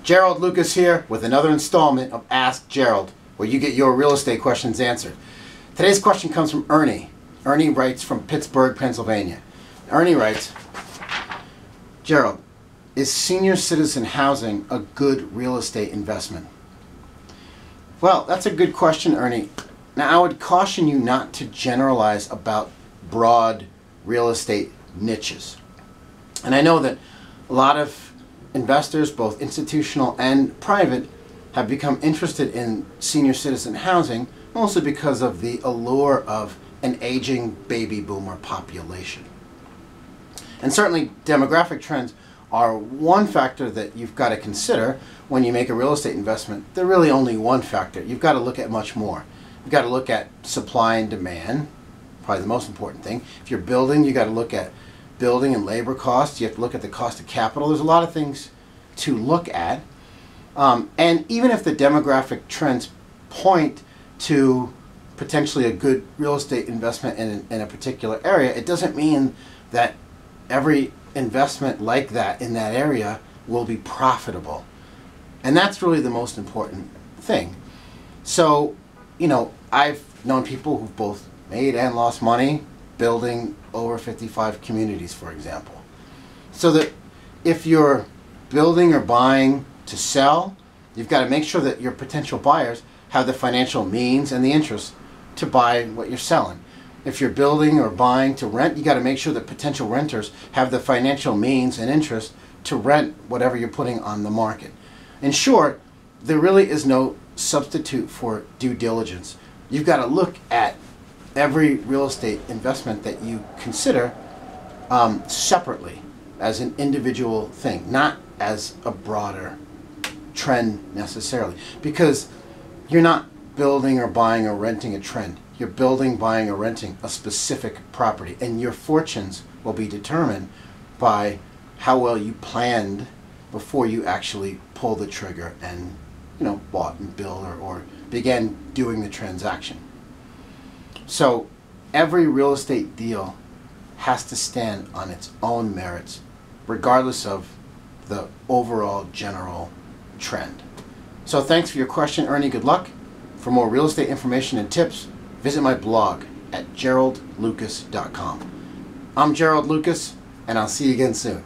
Gerald Lucas here with another installment of Ask Gerald, where you get your real estate questions answered. Today's question comes from Ernie. Ernie writes from Pittsburgh, Pennsylvania. Ernie writes, Gerald, is senior citizen housing a good real estate investment? Well, that's a good question, Ernie. Now, I would caution you not to generalize about broad real estate niches. And I know that a lot of investors, both institutional and private, have become interested in senior citizen housing mostly because of the allure of an aging baby boomer population. And certainly demographic trends are one factor that you've got to consider when you make a real estate investment. They're really only one factor. You've got to look at much more. You've got to look at supply and demand, probably the most important thing. If you're building, you've got to look at building and labor costs. You have to look at the cost of capital. There's a lot of things to look at. And even if the demographic trends point to potentially a good real estate investment in a particular area, it doesn't mean that every investment like that in that area will be profitable. And that's really the most important thing. So, I've known people who've both made and lost money building over 55 communities, for example. So that if you're building or buying to sell, you've got to make sure that your potential buyers have the financial means and the interest to buy what you're selling. If you're building or buying to rent, you got to make sure that potential renters have the financial means and interest to rent whatever you're putting on the market. In short, there really is no substitute for due diligence. You've got to look at every real estate investment that you consider separately as an individual thing, not as a broader trend necessarily. Because you're not building or buying or renting a trend. You're building, buying, or renting a specific property, and your fortunes will be determined by how well you planned before you actually pull the trigger and bought and built or began doing the transaction. So every real estate deal has to stand on its own merits, regardless of the overall general trend. So thanks for your question, Ernie. Good luck. For more real estate information and tips, visit my blog at geraldlucas.com. I'm Gerald Lucas, and I'll see you again soon.